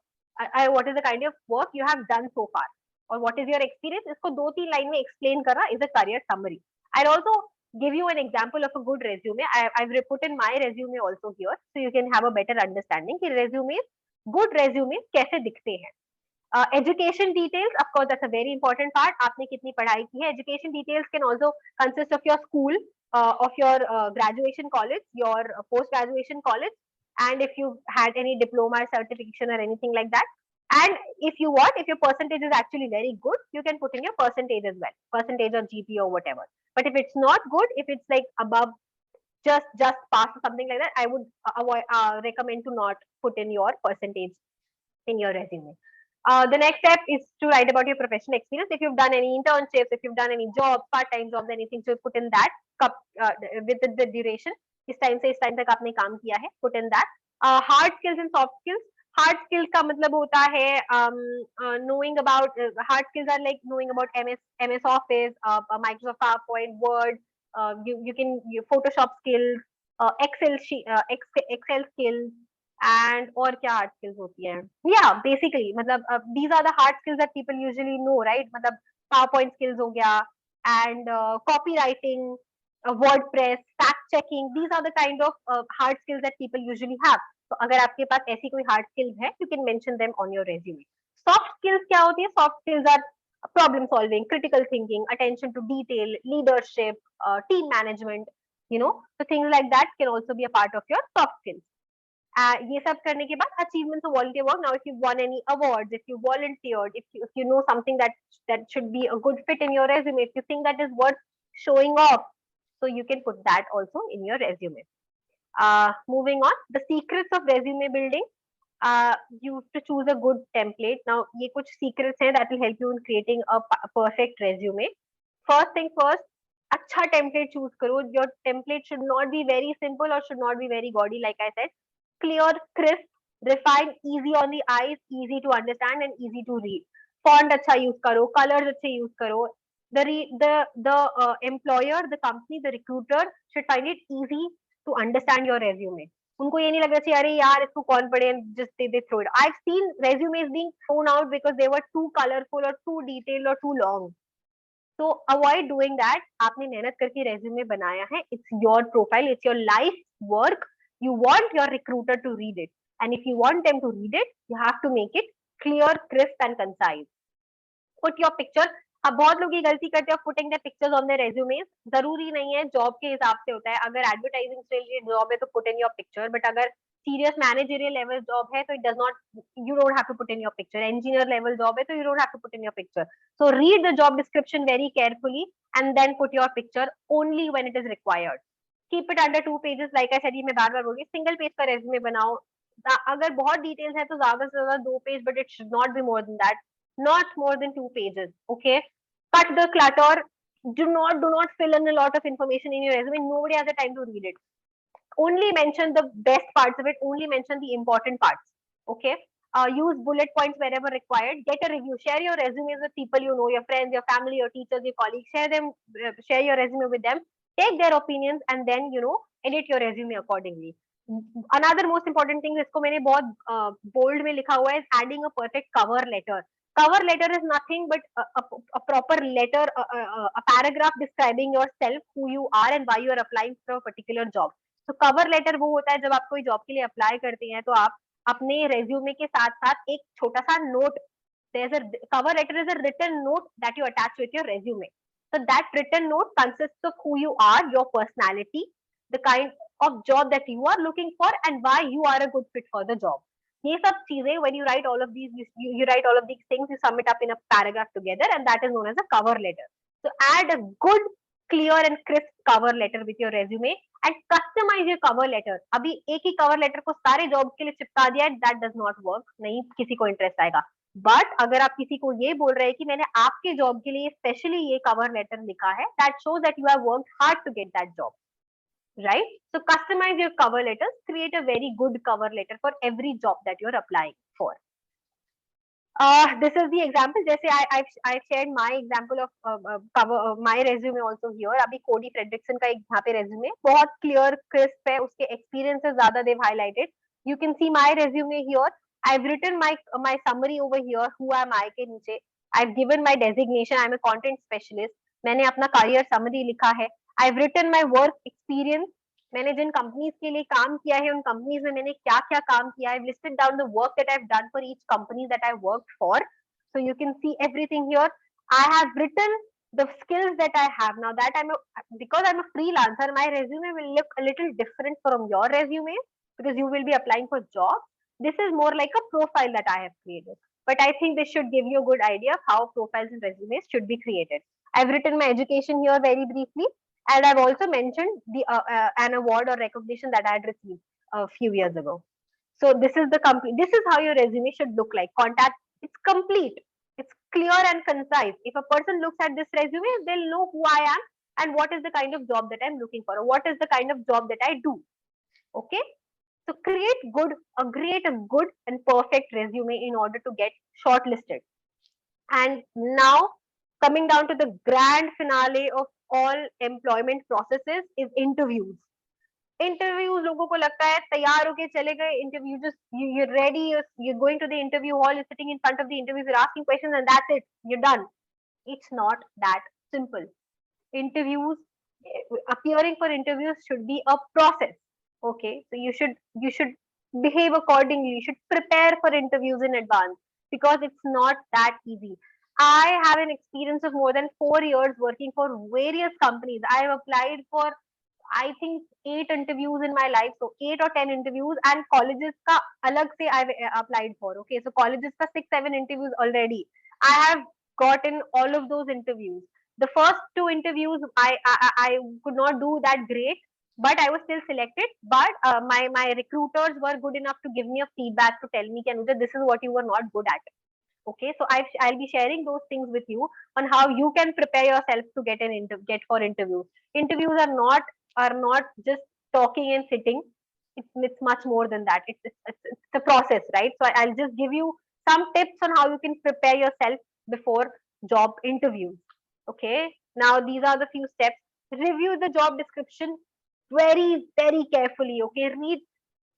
What is the kind of work you have done so far, or what is your experience. Isko 2-3 line mein explain karna is a career summary. I'll also give you an example of a good resume. I've put in my resume also here, so you can have a better understanding ki good resume kaise dikhte hain. Education details, of course, that's a very important part. आपने कितनी पढ़ाई की है? Education details can also consist of your school, of your graduation college, your post graduation college, and if you had any diploma, certification, or anything like that. And if your percentage is actually very good, you can put in your percentage as well, percentage or GPA or whatever. But if it's not good, if it's like above just pass or something like that, I would recommend to not put in your percentage in your resume. The next step is to write about your professional experience. If you've done any internships, if you've done any jobs, part-time jobs, anything, so put in that with the duration. इस time से इस time तक आपने काम किया है, put in that. Hard skills and soft skills. Hard skills का मतलब होता है knowing about hard skills are like knowing about MS Office, Microsoft PowerPoint, Word. You can Photoshop skills, Excel skills. And और क्या hard skills होती हैं? Yeah, basically मतलब these are the hard skills that people usually know, right? मतलब PowerPoint skills हो गया, and copywriting, WordPress, fact checking. These are the kind of hard skills that people usually have. तो अगर आपके पास ऐसी कोई hard skills है, you can mention them on your resume. Soft skills क्या होती है? Soft skills are problem solving, critical thinking, attention to detail, leadership, team management. So things like that can also be a part of your soft skills. ये सब करने के बाद achievements of volunteer work. Now, if you won any awards, if you volunteered, if you know something that should be a good fit in your resume, if you think that is worth showing off, so you can put that also in your resume. Moving on, the secrets of resume building. You have to choose a good template. Now, ये कुछ secrets हैं that will help you in creating a perfect resume. First thing first, अच्छा template choose करो. Your template should not be very simple or should not be very gaudy, like I said. Clear, crisp, refined, easy on the eyes, easy to understand, and easy to read. Font अच्छा use करो, colors अच्छे use करो. The employer, the company, the recruiter should find it easy to understand your resume. उनको ये नहीं लगना चाहिए अरे यार इसको कौन पढ़े, just they throw it. I've seen resumes being thrown out because they were too colorful or too detailed or too long. So avoid doing that. आपने मेहनत करके resume बनाया है. It's your profile. It's your life work. You want your recruiter to read it. And if you want them to read it, you have to make it clear, crisp and concise. Put your picture. अब बहुत लोग ये गलती करते हैं putting their pictures on their resumes. जरूरी नहीं है, जॉब के हिसाब से होता है. अगर एडवर्टाइजिंग से रिलेटेड जॉब है तो put in your picture. But अगर serious managerial level job है तो it does not, you don't have to put in your picture. Engineer level job है तो you don't have to put in your picture. So read the job description very carefully and then put your picture only when it is required. Keep it under 2 pages, like I said, ये मैं बार बार बोल रही हूँ, single page का resume बनाओ। अगर बहुत डिटेल्स है तो ज्यादा से ज्यादा 2 page, but it should not be more than that, not more than 2 pages. Okay, cut the clutter. Do not fill in a lot of information in your resume. Nobody has the time to read it. Only mention the best parts of it. Only mention the important parts. Okay. Use bullet points wherever required. Get a review. Share your resumes with people you know, your friends, your family, your teachers, your colleagues. Share your resume with them. Take their opinions and then edit your resume accordingly. Another most important thing, इसको मैंने बहुत bold में लिखा हुआ है, is adding a perfect cover letter. Cover letter is nothing but a proper letter, a paragraph describing yourself, who you are, and why you are applying for a particular job. तो cover letter वो होता है जब आप कोई job के लिए apply करते हैं तो आप अपने रेज्यूमे के साथ साथ एक छोटा सा note, cover letter is a written note that you attach with your resume. So that written note consists of who you are, your personality, the kind of job that you are looking for, and why you are a good fit for the job. ये सब चीजें, when you write all of these, you write all of these things, you sum it up in a paragraph together, and that is known as a cover letter. So add a good, clear and crisp cover letter with your resume and customize your cover letter. अभी एक ही cover letter को सारे job के लिए चिपका दिया, that does not work. नहीं किसी को इंटरेस्ट आएगा. बट अगर आप किसी को ये बोल रहे हैं कि मैंने आपके जॉब के लिए स्पेशली ये कवर लेटर लिखा है, that shows that you have worked hard to get that job, right? So customize your cover letters, create a very good cover letter for every job that you're applying for. This is the example. जैसे I've shared my example of cover my resume also here. अभी कोडी Frederiksen का एक यहाँ पे resume बहुत clear crisp है, उसके experiences ज़्यादा they've highlighted. You can see my resume here. I've written my summary over here. Who am I के नीचे. I've given my designation. I'm a content specialist. मैंने अपना career summary लिखा है. I've written my work experience. मैंने जिन companies के लिए काम किया है उन कंपनीज में मैंने क्या क्या काम किया है, listed down the work that I have done for each company that I worked for. So you can see everything here. I have written the skills that I have now. That because I'm a freelancer, my resume will look a little different from your resume because you will be applying for jobs. This is more like a profile that I have created, but I think this should give you a good idea of how profiles and resumes should be created. I've written my education here very briefly. And I've also mentioned an award or recognition that I had received a few years ago. So this is this is how your resume should look like. Contact, it's complete. It's clear and concise. If a person looks at this resume, they'll know who I am and what is the kind of job that I'm looking for, or what is the kind of job that I do. Okay. So create a good and perfect resume in order to get shortlisted. And now coming down to the grand finale of all employment processes is interviews. Interviews, लोगों को लगता है तैयार होके चले गए, interview, just you're ready, you're going to the interview hall, you're sitting in front of the interview, you're asking questions and that's it, you're done. It's not that simple. Interviews, appearing for interviews should be a process. Okay, so you should behave accordingly, you should prepare for interviews in advance because it's not that easy. I have an experience of more than 4 years working for various companies. I have applied for, I think, 8 interviews in my life, so 8 or 10 interviews, and colleges ka alag se I've applied for. Okay, so colleges ka 6, 7 interviews already. I have gotten all of those interviews. The first 2 interviews, I could not do that great, but I was still selected. But my recruiters were good enough to give me a feedback to tell me, Anuja, this is what you were not good at. Okay, so I'll be sharing those things with you on how you can prepare yourself to get for interviews. Interviews are not just talking and sitting. It's much more than that. It's a process, right? So I'll just give you some tips on how you can prepare yourself before job interviews. Okay, now these are the few steps. Review the job description very very carefully. Okay, read.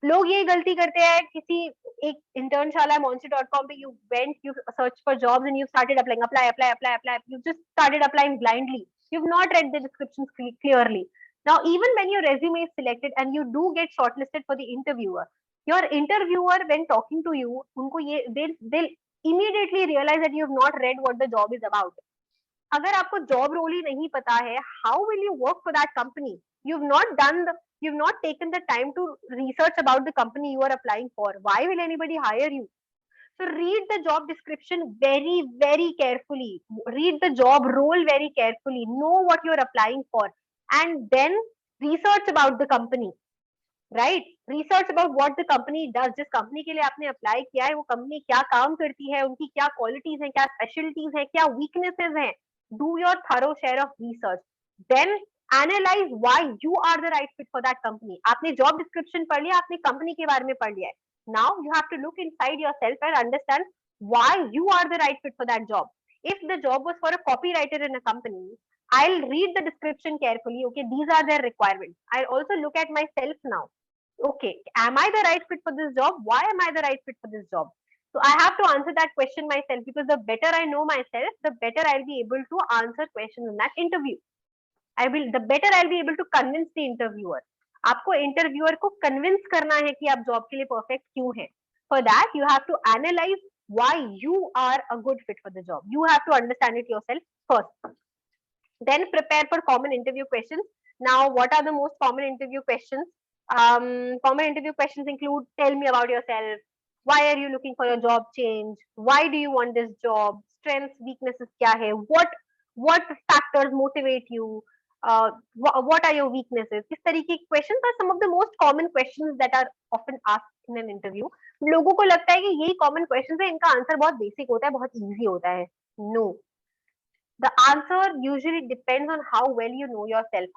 लोग ये गलती करते हैं, किसी एक Internshala monster.com पे, you went, you searched for jobs and you started applying, apply, you just started applying blindly. You've not read the descriptions clearly. Now even when your resume is selected and you do get shortlisted for the interviewer, your interviewer, when talking to you, उनको ये they'll immediately realize that you have not read what the job is about. अगर आपको job role ही नहीं पता है, how will you work for that company? You've not taken the time to research about the company you are applying for. Why will anybody hire you? So read the job description very very carefully, read the job role very carefully, know what you're applying for, and then research about the company, right, research about what the company does, जिस company के लिए आपने apply किया है वो company क्या काम करती है, उनकी क्या क्वालिटीज है, क्या स्पेशलिटीज है, क्या वीकनेसेस हैं. Do your thorough share of research, then analyse why you are the right fit for that company. आपने जॉब डिस्क्रिप्शन पढ़ लिया, आपने कंपनी के बारे में पढ़ लिया है, now you have to look inside yourself and understand why you are the right fit for that job. If the job was for a copywriter in a company, I'll read the description carefully. Okay, these are their requirements. I'll also look at myself now. Okay, am I the right fit for this job? Why am I the right fit for this job? So I have to answer that question myself, because the better I know myself, the better I'll be able to answer questions in that interview. The better I'll be able to convince the interviewer. आपको interviewer को convince करना है कि आप job के लिए perfect क्यों हैं. For that you have to analyze why you are a good fit for the job. You have to understand it yourself first. Then prepare for common interview questions. Now, what are the most common interview questions? Common interview questions include: tell me about yourself, why are you looking for a job change, why do you want this job, strengths, weaknesses kya hai, what factors motivate you, what are your weaknesses. इस तरीके के questions are some of the most common questions that are often asked in an interview. लोगों को लगता है कि यही common questions है, इनका आंसर बहुत बेसिक होता है, बहुत easy होता है. No, the answer usually depends on how well you know yourself.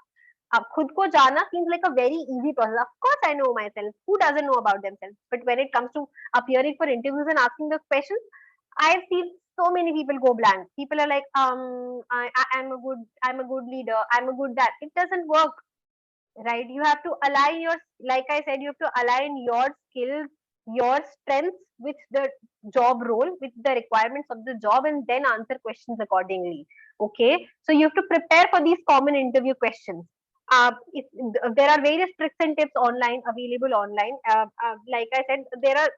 अब खुद को जाना seems like a very easy process. Of course, I know myself. Who doesn't know about themselves? But when it comes to appearing for interviews and asking those questions, I've seen so many people go blank. People are like, I'm a good leader. I'm a good that. It doesn't work, right? You have to align your, like I said, you have to align your skills, your strengths with the job role, with the requirements of the job, and then answer questions accordingly. Okay, so you have to prepare for these common interview questions. There are various tricks and tips online available online. Like I said, there are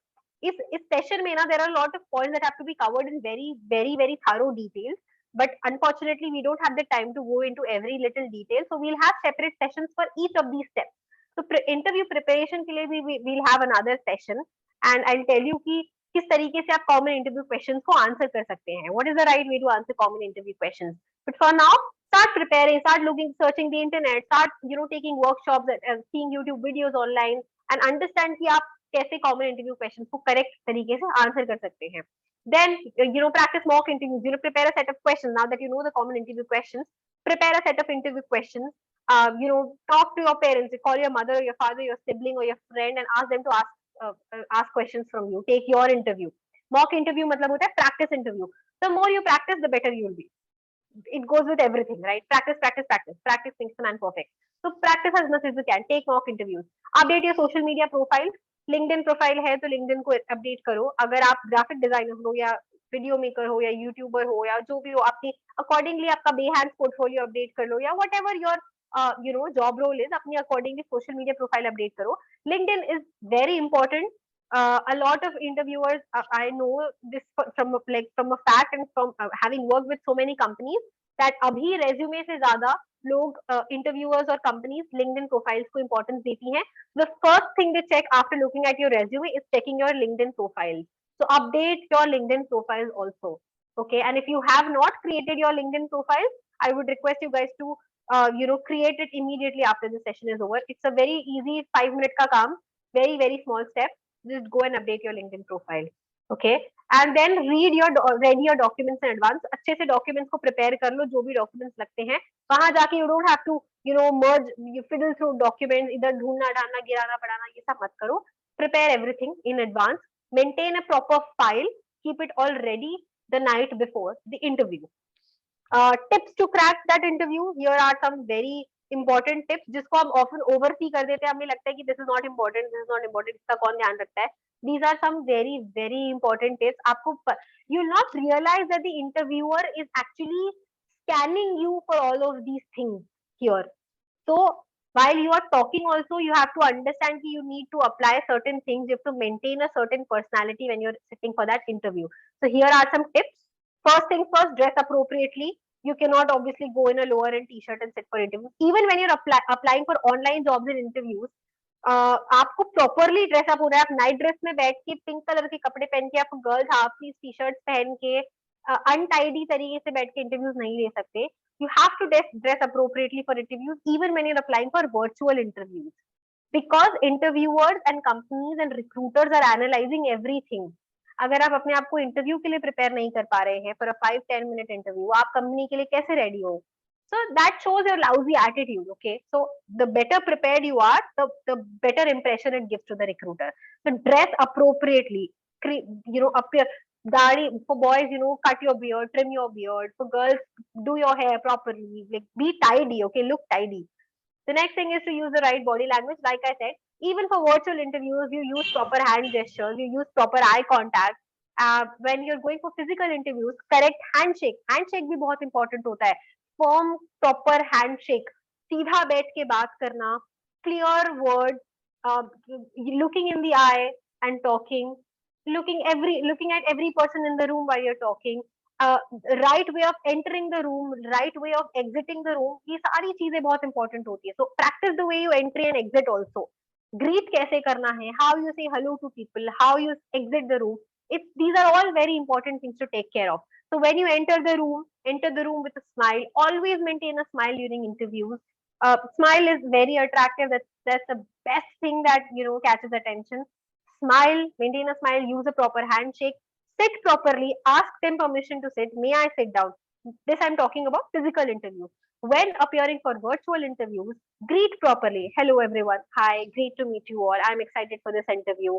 इस session में ना there are a lot of points that have to be covered in very thorough details, but unfortunately we don't have the time to go into every little detail, so we'll have separate sessions for each of these steps. So interview preparation के लिए भी we'll have another session, and I'll tell you कि किस तरीके से आप common interview questions को answer कर सकते हैं. What is the right way to answer common interview questions? But for now, start preparing, start looking, searching the internet, start taking workshops and seeing YouTube videos online, and understand कि आप कैसे common interview questions को correct तरीके से answer कर सकते हैं. Then practice mock interviews. Prepare a set of questions. Now that you know the common interview questions, prepare a set of interview questions. Talk to your parents, call your mother or your father, your sibling or your friend, and ask them to ask questions from you. Take your interview. Mock interview मतलब होता है practice interview. The more you practice, the better you will be. It goes with everything, right? Practice, practice, practice. Practice makes the man perfect. So practice as much as you can. Take mock interviews. Update your social media profile. LinkedIn profile है तो LinkedIn को update करो. अगर आप graphic designer हो या video maker हो या यूट्यूबर हो या जो भी हो, आपकी अकॉर्डिंगली आपका बेहैंड पोर्टफोलियो अपडेट कर लो, या whatever your job role is, अपनी accordingly social media profile update करो. LinkedIn is very important. A lot of interviewers, I know this from a fact and from having worked with so many companies, that अभी resume से ज्यादा लोग interviewers और companies LinkedIn profiles को importance देती हैं. The first thing they check after looking at your resume is checking your LinkedIn profile. So update your LinkedIn profile also. Okay, and if you have not created your LinkedIn profile, I would request you guys to create it immediately after the session is over. It's a very easy 5 minute का काम, very small step. Just go and update your LinkedIn profile. Okay, and then ready your documents in advance. अच्छे से documents को prepare कर लो, जो भी documents लगते हैं. वहां जाके you don't have to merge, you fiddle through documents, इधर ढूंढना ढांडना गिराना पड़ाना, ये सब मत करो. Prepare everything in advance. Maintain a proper file. Keep it all ready the night before the interview. Tips to crack that interview. Here are some very important tips जिसको हम often oversee कर देते हैं. हमें लगता है कि this is not important, this is not important, इसका कौन ध्यान रखता है. These are some very important tips. आपको you will not realize that the interviewer is actually scanning you for all of these things here. So while you are talking also, you have to understand that you need to apply certain things. You have to maintain a certain personality when you're sitting for that interview. So here are some tips. First things first, dress appropriately. You cannot obviously go in a lower end t-shirt and sit for interviews. Even when you're applying for online jobs and interviews, आपको properly dress up होना है. आप night dress में बैठ के pink colour के कपड़े पहन के, आप गर्ल्स हाफ टी शर्ट पहन के अनटाइडी तरीके से बैठ के इंटरव्यूज नहीं ले सकते. You have to dress appropriately for interviews, even when you're applying for virtual interviews, because interviewers and companies and recruiters are analyzing everything. अगर आप अपने आप को इंटरव्यू के लिए प्रिपेयर नहीं कर पा रहे हैं फॉर अ 5-10 मिनट इंटरव्यू, आप कंपनी के लिए कैसे रेडी हो? So that shows your lousy attitude. Okay, so the better prepared you are, the better impression it gives to the recruiter. So dress appropriately. Appear Dari for boys, cut your beard, trim your beard. For girls, do your hair properly. Like, be tidy. Okay, look tidy. The next thing is to use the right body language. Like I said, even for virtual interviews, you use proper hand gestures, you use proper eye contact. When you're going for physical interviews, correct handshake. Handshake भी बहुत important होता है. Firm, proper handshake. सीधा बैठ के बात करना. Clear words. Looking in the eye and talking. Looking at every person in the room while you're talking. uh, right way of entering the room, right way of exiting the room, ये सारी चीजें बहुत important होती है. So practice the way you enter and exit also. Greet कैसे करना है, how you say hello to people, how you exit the room. These are all very important things to take care of. So when you enter the room with a smile. Always maintain a smile during interviews. Smile is very attractive. That's the best thing that catches attention. Smile, maintain a smile, use a proper handshake, sit properly, ask them permission to sit. May I sit down? This I'm talking about physical interview. When appearing for virtual interviews, greet properly. Hello everyone. Hi, great to meet you all. I'm excited for this interview.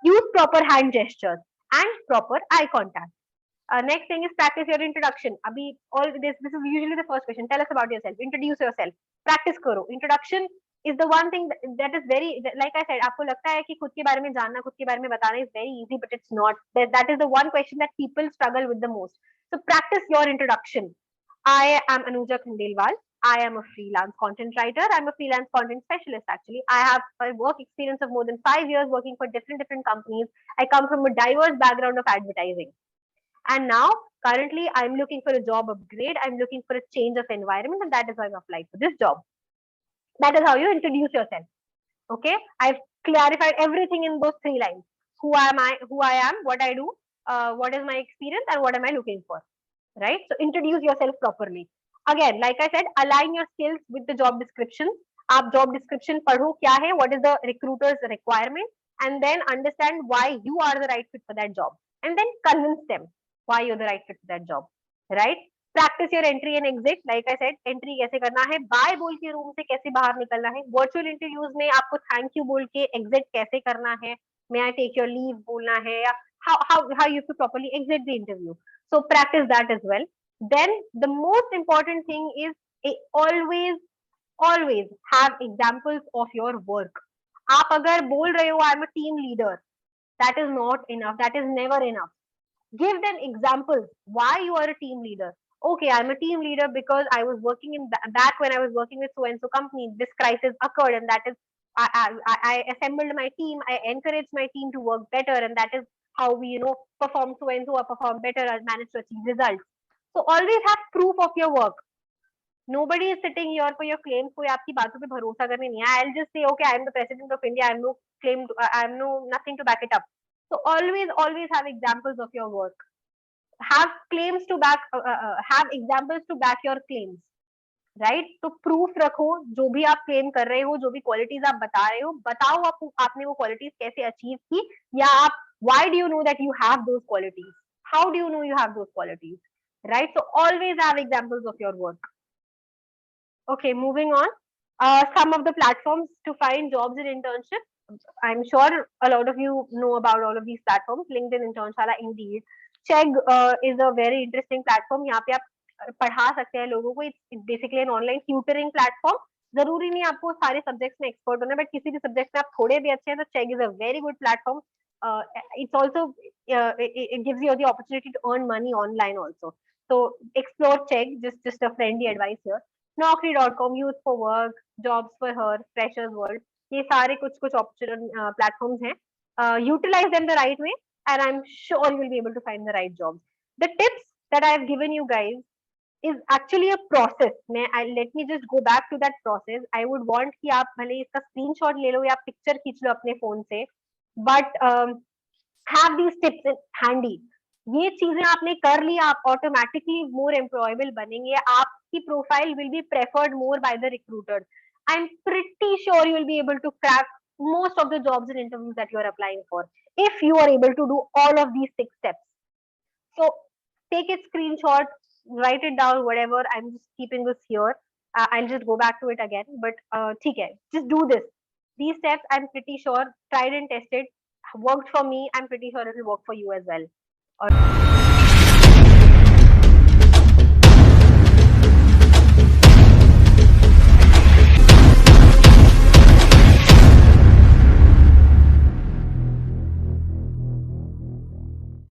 Use proper hand gestures and proper eye contact. Next thing is practice your introduction. Abhi, all this is usually the first question. Tell us about yourself. Introduce yourself. Practice करो. Introduction is the one thing that is very, like I said, आपको लगता है कि खुद के बारे में जानना, खुद के बारे में बताना is very easy, but it's not. That is the one question that people struggle with the most. So practice your introduction. I am Anuja Khandelwal. I am a freelance content writer. I'm a freelance content specialist actually. I have a work experience of more than 5 years working for different companies. I come from a diverse background of advertising. And now, currently, I'm looking for a job upgrade. I'm looking for a change of environment, and that is why I've applied for this job. That is how you introduce yourself. Okay, I've clarified everything in those 3 lines. Who am I? Who I am? What I do? What is my experience? And what am I looking for? Right? So introduce yourself properly. Again, like I said, align your skills with the job description. आप job description पढ़ो क्या है? What is the recruiter's requirement? And then understand why you are the right fit for that job. And then convince them why you're the right fit for that job. Right? Practice your entry and exit. Like I said, entry कैसे करना है, bye बोल के room से कैसे बाहर निकलना है. वर्चुअल इंटरव्यूज में आपको थैंक यू बोल के एग्जिट कैसे करना है, मे आई टेक योर लीव बोलना है, या how you have to properly exit the interview. So practice that as well. Then the most important thing is always have examples of your work. आप अगर बोल रहे हो I am a team leader, that is not enough. That is never enough. Give them examples why you are a team leader. Okay, I'm a team leader because I was working in back when I was working with so and so company. This crisis occurred, and that is I assembled my team. I encouraged my team to work better, and that is how we perform so and so or perform better and manage to achieve results. So always have proof of your work. Nobody is sitting here for your claims. कोई आपकी बातों पे भरोसा करने नहीं है. I'll just say okay, I'm the president of India. I have no nothing to back it up. So always have examples of your work. Have claims to back have examples to back your claims. Right तो proof रखो जो भी आप claim कर रहे हो, जो भी क्वालिटीज आप बता रहे हो, बताओ आपने वो क्वालिटीज कैसे अचीव की, या आप why do you know that you have those qualities, how do you know you have those qualities, right. So always have examples of your work. Okay, moving on. Some of the platforms to find jobs in internship. I'm sure a lot of you know about all of these platforms. LinkedIn, Internshala, Indeed. Chegg is a very interesting platform. यहाँ पे आप पढ़ा सकते हैं लोगों को. It's basically an online tutoring platform. जरूरी नहीं आपको सारे सब्जेक्ट्स में एक्सपर्ट होना, बट किसी भी सब्जेक्ट में आप थोड़े भी अच्छे हैं तो Chegg is a very good platform. It's also it gives you the opportunity to earn money online also. So explore Chegg. Just a friendly advice here. Naukri.com, Youth for Work, Jobs for Her, Freshers World, ये सारे कुछ platforms हैं. Utilize them the right way, and I'm sure you will be able to find the right jobs. The tips that I have given you guys is actually a process. Let me just go back to that process. I would want कि आप भले इसका screenshot ले लो या picture खींच लो अपने phone से, but have these tips handy. ये चीजें आपने कर ली, आप ऑटोमेटिकली मोर एम्प्लॉयबल बनेंगे, आपकी profile will be preferred more by the recruiters. I am pretty sure you will be able to crack most of the jobs and interviews that you are applying for if you are able to do all of these 6 steps. So take it screenshot, write it down, whatever. I'm just keeping this here. I'll just go back to it again. But ठीक है, just do this. These steps, I'm pretty sure, tried and tested, worked for me. I'm pretty sure it will work for you as well. All right.